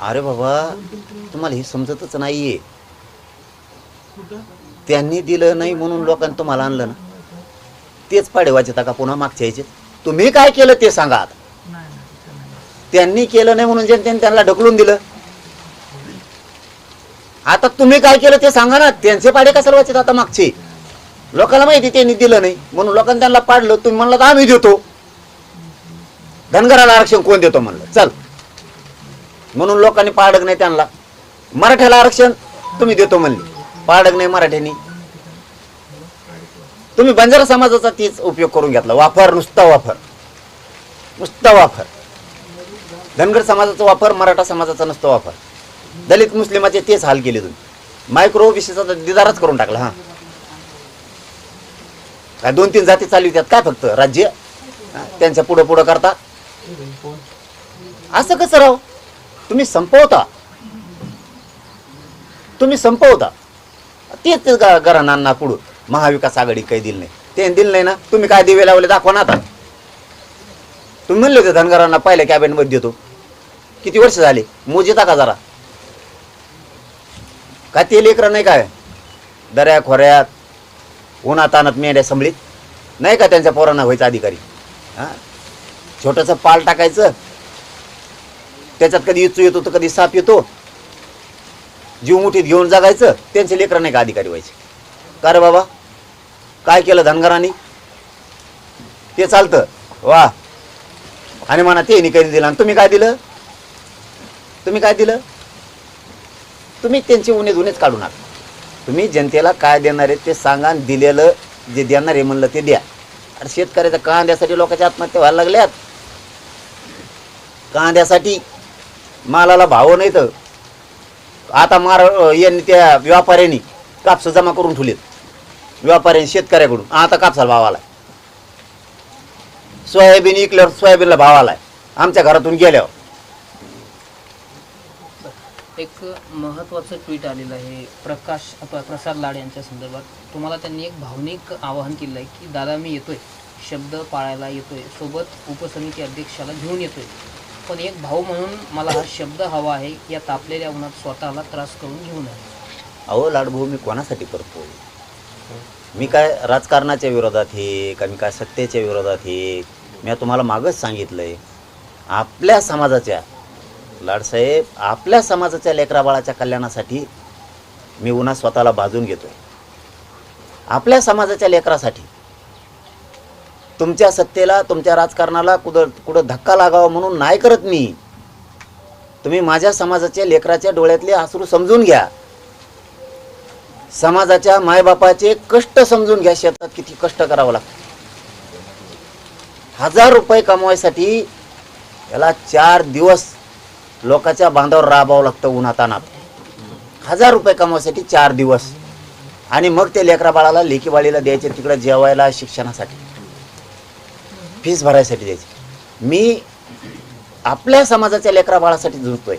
अरे बाबा तुम्हाला हे समजतच नाहीये. त्यांनी दिलं नाही म्हणून लोकांनी तुम्हाला आणलं ना. तेच पाडेवाचे का पुन्हा मागच्या यायचे. तुम्ही काय केलं ते सांगा. आता त्यांनी केलं नाही म्हणून जनतेने त्यांना ढकलून दिलं. आता तुम्ही काय केलं ते सांगा ना. त्यांचे पाडे कशाला वाचत आता मागचे. लोकांना माहिती त्यांनी दिलं नाही म्हणून लोकांनी त्यांना पाडलं. तुम्ही म्हणलं तर आम्ही देतो. धनगराला आरक्षण कोण देतो म्हणलं चल म्हणून लोकांनी पाडक नाही त्यांना. मराठ्याला आरक्षण तुम्ही देतो म्हणले पाडक नाही मराठ्यांनी. तुम्ही बंजारा समाजाचा तीच उपयोग करून घेतला. वापर नुसता वापर नुसता वापर. धनगर समाजाचा वापर मराठा समाजाचा नसतो वापर. दलित मुस्लिमाचे तेच हाल केले तुम्ही. मायक्रो विषयाचा दिदारच करून टाकला. हा काय 2-3 जाती चालवितात काय फक्त राज्य त्यांच्या पुढं पुढं करता. असं कसं राव. तुम्ही संपवता. तुम्ही संपवता. तेच घरांना पुढं महाविकास आघाडी काही दिलं नाही. ते दिलं नाही ना. तुम्ही काय दिवे लावले दाखवा ना. आता तुम्ही म्हणले होते धनगरांना पहिल्या कॅबिनेटमध्ये देतो. किती वर्ष झाले मोजिता का जरा. काय ते लेकरं नाही काय दऱ्या खोऱ्यात उन्हात आणत मेंढ्या संभळीत नाही का त्यांच्या पोरांना व्हायचं अधिकारी. हां छोटंसं पाल टाकायचं त्याच्यात कधी इचू येतो तर कधी साप येतो. जीव मुठीत घेऊन जगायचं. त्यांचे लेकरं नाही का अधिकारी व्हायचे. का रे बाबा काय केलं धनगरांनी ते चालतं वा. आणि म्हणा ते काही दिलं आणि तुम्ही काय दिलं. तुम्ही काय दिलं. तुम्ही त्यांचे उणे धुणेच काढू नका. तुम्ही जनतेला काय देणार आहे ते सांगा. दिलेलं जे देणार आहे म्हणलं ते द्या. अरे शेतकऱ्याच्या कांद्यासाठी लोकांच्या आत्महत्या व्हायला लागल्यात. कांद्यासाठी मालाला भाव नाही तर आता यांनी त्या व्यापाऱ्यांनी कापस जमा करून ठेवलेत. व्यापाऱ्यांनी शेतकऱ्याकडून आता कापसाला भाव आलाय. सोयाबीन इकल्यावर सोयाबीनला भाव आलाय. आमच्या घरातून गेल्यावर. एक महत्त्वाचं ट्विट आलेलं आहे प्रसाद लाड यांच्या संदर्भात. तुम्हाला त्यांनी एक भावनिक आवाहन केलं आहे की दादा मी येतोय शब्द पाळायला येतोय सोबत उपसमिती अध्यक्षाला घेऊन येतोय पण एक भाऊ म्हणून मला हा शब्द हवा आहे, या तापलेल्या उन्हात स्वतःला त्रास करून घेऊ नये. अहो लाडभाऊ, मी कोणासाठी करतो? मी काय राजकारणाच्या विरोधात आहे का मी काय सत्तेच्या विरोधात आहे? मी तुम्हाला मागच सांगितलं आहे, आपल्या समाजाच्या लाडसाहेब, आपल्या समाजाच्या लेकराबाळाच्या कल्याणासाठी मी उन्हा स्वतःला भाजून घेतोय. आपल्या समाजाच्या लेकरासाठी. तुमच्या सत्तेला, तुमच्या राजकारणाला कुठं धक्का लागावा म्हणून नाही करत मी. तुम्ही माझ्या समाजाच्या लेकराच्या डोळ्यातले अश्रू समजून घ्या. समाजाच्या मायबापाचे कष्ट समजून घ्या. शेतात किती कष्ट करावं लागतं. 1000 रुपये कमवायसाठी याला 4 दिवस लोकांच्या बांधावर राबावं लागतं उन्हातानात. 1000 रुपये कमवायसाठी 4 दिवस, आणि मग ते लेकरा बाळाला लेकी बाळीला द्यायचे, तिकडे जेवायला, शिक्षणासाठी, फीस भरायसाठी द्यायची. मी आपल्या समाजाच्या लेकरा बाळासाठी झुंजतोय.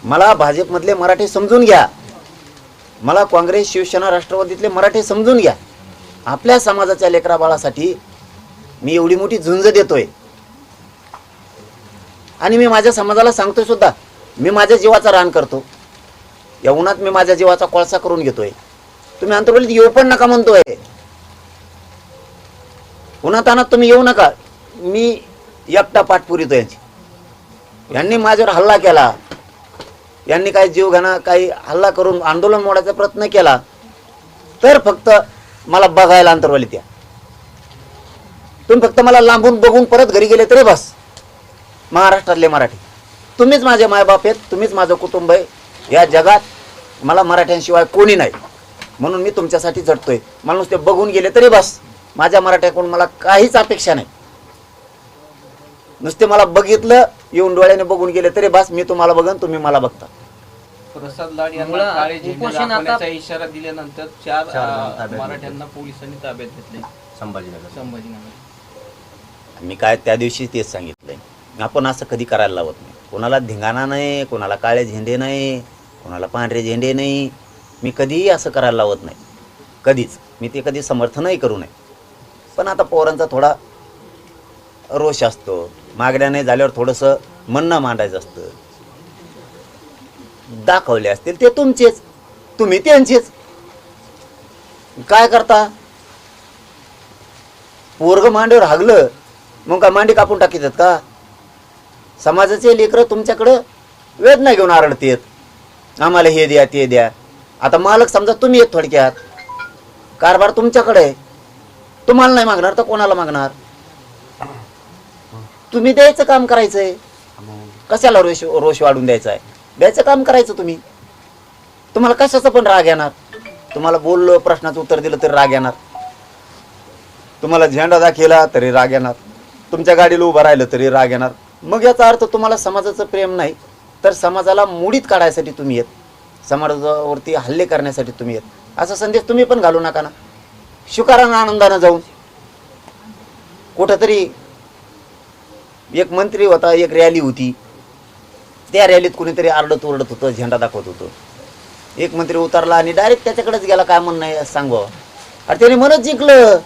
मला भाजपमधले मराठी समजून घ्या, मला काँग्रेस, शिवसेना, राष्ट्रवादीतले मराठी समजून घ्या. आपल्या समाजाच्या लेकरा बाळासाठी मी एवढी मोठी झुंज देतोय. आणि मी माझ्या समाजाला सांगतोय सुद्धा, मी माझ्या जीवाचा रान करतो. या उन्हात मी माझ्या जीवाचा कोळसा करून घेतोय. तुम्ही अंतर्गत येऊ पण नका म्हणतोय. उन्हातानात तुम्ही येऊ नका. मी एकटा पाठ पुरितो यांची. यांनी माझ्यावर हल्ला केला, यांनी काही जीवघेणा काही हल्ला करून आंदोलन मोडायचा प्रयत्न केला, तर फक्त मला बघायला अंतरवाली त्या. तुम्ही फक्त मला लांबून बघून परत घरी गेले तरी बस. महाराष्ट्रातले मराठी, तुम्हीच माझे मायबाप आहेत, तुम्हीच माझं कुटुंब आहे. या जगात मला मराठ्यांशिवाय कोणी नाही, म्हणून मी तुमच्यासाठी झटतोय. मला नुसते बघून गेले तरी बस. माझ्या मराठ्याकडून मला काहीच अपेक्षा नाही. नुसते मला बघितलं, येऊन डोळ्याने बघून गेले तरी बस. मी तुम्हाला बघन, तुम्ही मला बघता. प्रसाद लाड यांना मुळात काळे झेंडे उपोषण आता- दाखवण्याचा इशारा दिल्यानंतर 4 ताब्यात मराठ्यांना पोलिसांनी ताब्यात घेतले संभाजीनगर. मी काय त्या दिवशी तेच सांगितलंय, आपण असं कधी करायला लावत नाही. कोणाला धिंगाणा नाही, कोणाला काळे झेंडे नाही, कोणाला पांढरे झेंडे नाही. मी कधीही असं करायला लावत नाही, कधीच. मी ते कधी समर्थनही करू नये. पण आता पोरांचा थोडा रोष असतो, मागण्या नाही झाल्यावर थोडंसं म्हणणं मांडायचं असतं. दाखवले असतील ते तुमचेच, तुम्ही त्यांचेच. काय करता? पोरग मांडीवर हागलं मग का मांडी कापून टाकीतात का? समाजाचे लेकरं तुमच्याकडं वेदना घेऊन आरडतेत, आम्हाला हे द्या ते द्या. आता मालक समजा तुम्ही येत, थोडक्यात कारभार तुमच्याकडे आहे. तुम्हाला नाही मागणार तर कोणाला मागणार? तुम्ही द्यायचं काम करायचंय. कशाला रोष वाढून द्यायचा आहे? द्यायचं काम करायचं तुम्ही. तुम्हाला कशाचा पण राग येणार? तुम्हाला बोललो, प्रश्नाचं उत्तर दिलं तरी राग येणार. तुम्हाला झेंडा दाखवला तरी राग येणार. तुमच्या गाडीला उभं राहिलं तरी राग येणार. मग याचा अर्थ तुम्हाला समाजाचं प्रेम नाही, तर समाजाला मुडीत काढायसाठी तुम्ही येत, समाजावरती हल्ले करण्यासाठी तुम्ही येत. असा संदेश तुम्ही पण घालू नका ना. शुकारानं आनंदानं जाऊन. कुठंतरी एक मंत्री होता, एक रॅली होती, त्या रॅलीत कुणीतरी आरडत ओरडत होतं, झेंडा दाखवत होतं. एक मंत्री उतरला आणि डायरेक्ट त्याच्याकडेच गेला. काय म्हणणं आहे सांगवा? अरे त्याने मनच जिंकलं.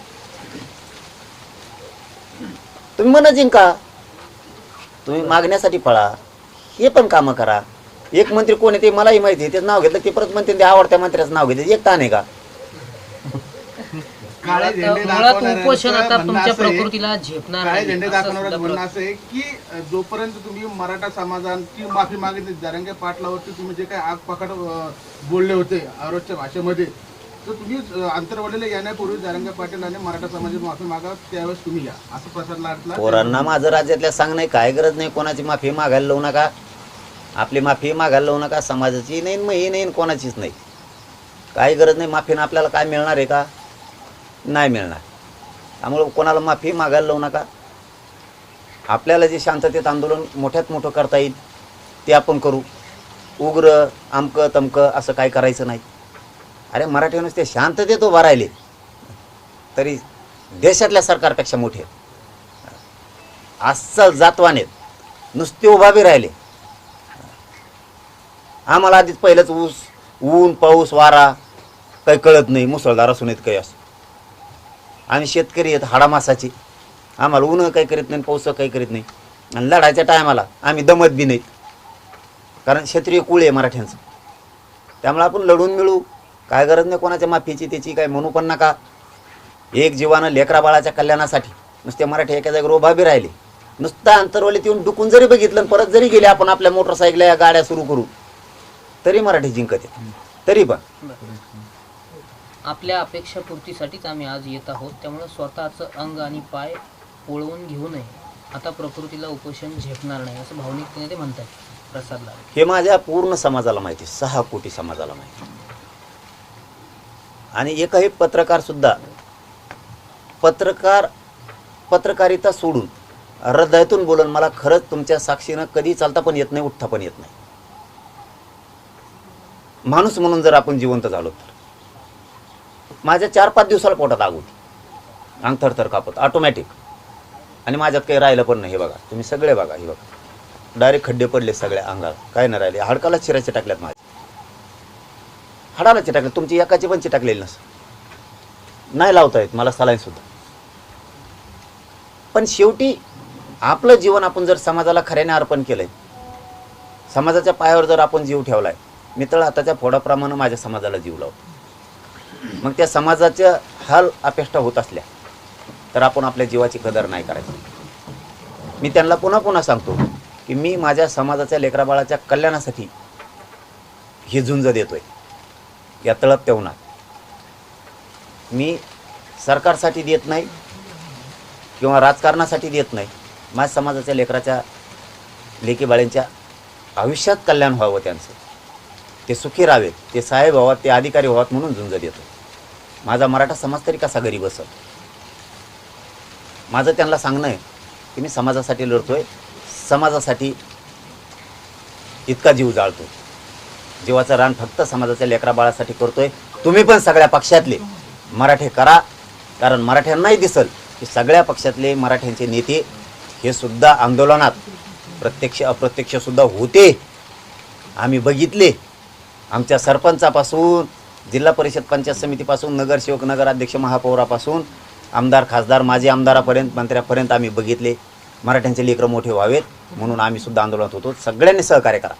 तुम्ही मन जिंका, तुम्ही मागण्यासाठी पळा, हे पण कामं करा. एक मंत्री कोण आहे ते मलाही माहिती आहे. त्याचं नाव घेतलं ते परत म्हणते ते आवडत्या मंत्र्याचं नाव घेतलं. एक ताण आहे का? काळे झेंडे मुळात उपोषण आता दाखवणाऱ्यांचं तुमच्या म्हणणं असं आहे- प्रकृतीला झेपणार काळे नाही, झेंडे असं दाखवणाऱ्यांचं सुद्धा म्हणणं असं आहे की जोपर्यंत तुम्ही मराठा समाजाची माफी मागितली, जरांगे पाटलावरती तुम्ही जे काही आग पकड बोलले होते औरतच्या भाषेमध्ये, तर तुम्ही अंतरवडीला येण्यापूर्वी जरांगे पाटील आणि मराठा समाजाची माफी मागा, त्यावेळेस तुम्ही या, असं प्रसाद लाटला. पोरांना माझं राज्यातल्या सांगणं काय गरज नाही. कोणाची माफी मागायला लावू नका. आपली माफी मागायला लावू नका. समाजाची नाही, मग ही नाही, कोणाचीच नाही. काही गरज नाही. माफीनं आपल्याला काय मिळणार आहे का? नाही मिळणार. त्यामुळं कोणाला माफी मागायला लावू नका. आपल्याला जे शांततेत आंदोलन मोठ्यात मोठं करता येईल ते आपण करू. उग्र अमकं तमकं असं काय करायचं नाही. अरे मराठी नुसते शांततेत उभा राहिले तरी देशातल्या सरकारपेक्षा मोठे अस्सल जातवानेत. नुसते उभा बी राहिले. आम्हाला आधीच पहिलंच ऊन पाऊस वारा काही कळत नाही. मुसळधार असून येत काही असं. आम्ही शेतकरी आहेत हाडामासाचे. आम्हाला ऊन काही करीत नाही, पाऊस काही करीत नाही. आणि लढायच्या टायमाला आम्ही दमत बी नाहीत, कारण क्षत्रिय कुळ आहे मराठ्यांचं. त्यामुळे आपण लढून मिळू, काय गरज नाही कोणाच्या माफीची त्याची, काय म्हणू पण नका. एक जीवानं लेकरा बाळाच्या कल्याणासाठी नुसते मराठी एका जागेवर उभा बी राहिले, नुसतं अंतरवलीत येऊन डुकून जरी बघितलं आणि परत जरी गेले आपण आपल्या मोटरसायकल या गाड्या सुरू करू, तरी मराठी जिंकत आहे. तरी पण आपल्या अपेक्षा पूर्तीसाठीच आम्ही आज येत आहोत, त्यामुळे स्वतःचं अंग आणि पाय पळवून घेऊ नये. आता प्रकृतीला उपोषण झेपणार नाही असं भावनिकतेने ते म्हणतात. प्रसाद लाड. हे माझ्या पूर्ण समाजाला माहिती, 6 कोटी समाजाला माहिती. आणि एकही पत्रकार सुद्धा पत्रकारिता सोडून हृदयातून बोलून मला खरंच तुमच्या साक्षीनं कधी चालता पण येत नाही, उठता पण येत नाही. माणूस म्हणून जर आपण जिवंत झालो तर माझ्या 4-5 दिवसाला पोटात आग होती, अंग थरथर कापत ऑटोमॅटिक. आणि माझ्यात काही राहिलं पण नाही. हे बघा तुम्ही सगळे बघा, हे बघा डायरेक्ट खड्डे पडले सगळ्या अंगाला, काय नाही राहिले. हाडकाला चिराचे टाकल्यात माझे, हाडाला चिटाकले. तुमची एकाची पण चिटाकलेली नसं, नाही लावता येत मला सलाईन सुद्धा. पण शेवटी आपलं जीवन आपण जर समाजाला खऱ्याने अर्पण केलंय, समाजाच्या पायावर जर आपण जीव ठेवलाय, मी तर हाताच्या फोडाप्रमाणे माझ्या समाजाला जीव लावतो. मग त्या समाजाच्या हाल अपेष्टा होत असल्या तर आपण आपल्या जीवाची कदर नाही करायची. मी त्यांना पुन्हा पुन्हा सांगतो की मी माझ्या समाजाच्या लेकराबाळाच्या कल्याणासाठी ही झुंज देतोय. या तळप तेवणार मी सरकारसाठी देत नाही किंवा राजकारणासाठी देत नाही. माझ्या समाजाच्या लेकराच्या लेकीबाळ्यांच्या आयुष्यात कल्याण व्हावं, त्यांचं ते सुखी राहावेत, ते साहेब व्हावात, ते अधिकारी व्हावात म्हणून झुंज देतो. माझा मराठा समाज तरी कसा गरीब बसत. माझं त्यांना सांगणं आहे की मी समाजासाठी लढतोय, समाजासाठी इतका जीव जाळतो, जीवाचं रान फक्त समाजाच्या लेकरा बाळासाठी करतोय. तुम्ही पण सगळ्या पक्षातले मराठे करा, कारण मराठ्यांनाही दिसल की सगळ्या पक्षातले मराठ्यांचे नेते हे सुद्धा आंदोलनात प्रत्यक्ष अप्रत्यक्ष सुद्धा होते. आम्ही बघितले, आमच्या सरपंचापासून जिल्हा परिषद पंचायत समितीपासून नगरसेवक नगराध्यक्ष महापौरापासून आमदार खासदार माजी आमदारापर्यंत मंत्र्यापर्यंत आम्ही बघितले. मराठ्यांचे लेकरं मोठे व्हावेत म्हणून आम्ही सुद्धा आंदोलनात होतो. सगळ्यांनी सहकार्य करा.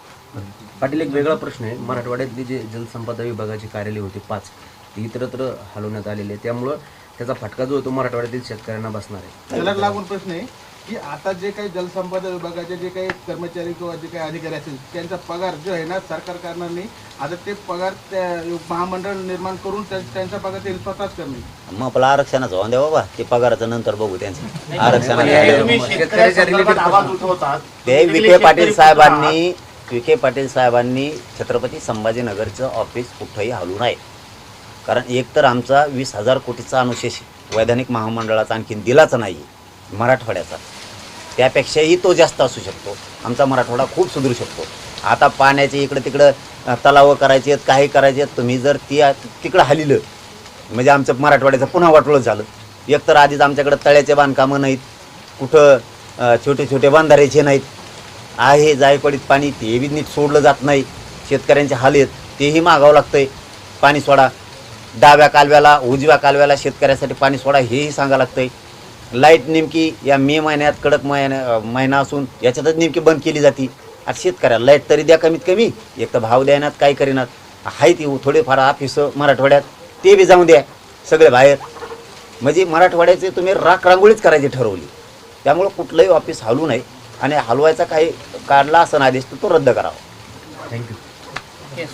पाटील, एक वेगळा प्रश्न आहे. मराठवाड्यातली जे जलसंपदा विभागाची कार्यालय होती 5, ती इतरत्र हलवण्यात आलेली आहे. त्यामुळं त्याचा फटका जो आहे तो मराठवाड्यातील शेतकऱ्यांना बसणार आहे. त्याला लागून प्रश्न आहे की आता जे काही जलसंपदा विभागाचे जे काही कर्मचारी किंवा जे काही अधिकारी असतील त्यांचा पगार जो आहे ना सरकार करणार नाही. आता ते पगार त्या महामंडळ निर्माण करून त्यांचा पगार ते स्वतःच करणे. मग आपलं आरक्षणाचं होऊन द्या बाबा, ते पगाराचं नंतर बघू. त्यांचं आरक्षणाचं ते विखे पाटील साहेबांनी छत्रपती संभाजीनगरचं ऑफिस कुठंही हलवू नये. कारण एकतर आमचा 20,000 कोटीचा अनुशेष वैधानिक महामंडळाचा आणखीन दिलाच नाही मराठवाड्याचा, त्यापेक्षाही तो जास्त असू शकतो. आमचा मराठवाडा खूप सुधरू शकतो. आता पाण्याचे इकडं तिकडं तलाव करायचे आहेत, काही करायचे आहेत. तुम्ही जर तिकडं हलिलं म्हणजे आमचं मराठवाड्याचं पुन्हा वाटोळं झालं. एकतर आधीच आमच्याकडं तळ्याचे बांधकामं नाहीत, कुठं छोटे छोटे बांधाऱ्याचे नाहीत, आहे जायकवाडीत पाणी ते बी नीट सोडलं जात नाही. शेतकऱ्यांचे हाल आहेत, तेही मागावं लागतंय. पाणी सोडा, डाव्या कालव्याला उजव्या कालव्याला शेतकऱ्यासाठी पाणी सोडा हेही सांगावं लागतंय. लाईट नेमकी या मे महिन्यात कडक महिना असून याच्यातच नेमकी बंद केली जाते. आता शेतकऱ्याला लाईट तरी द्या कमीत कमी. एक तर भाव द्यायनात, काही करीनात. आहे ती थोडेफार ऑफिसं मराठवाड्यात ते बी जाऊन द्या सगळे बाहेर. म्हणजे मराठवाड्याचे तुम्ही राख रांगोळीच करायची ठरवली. त्यामुळं कुठलंही ऑफिस हलवू नये आणि हलवायचा काही काढला असं आदेश तर तो रद्द करावा. थँक्यू. येस.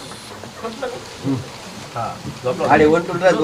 आणि 1 2 3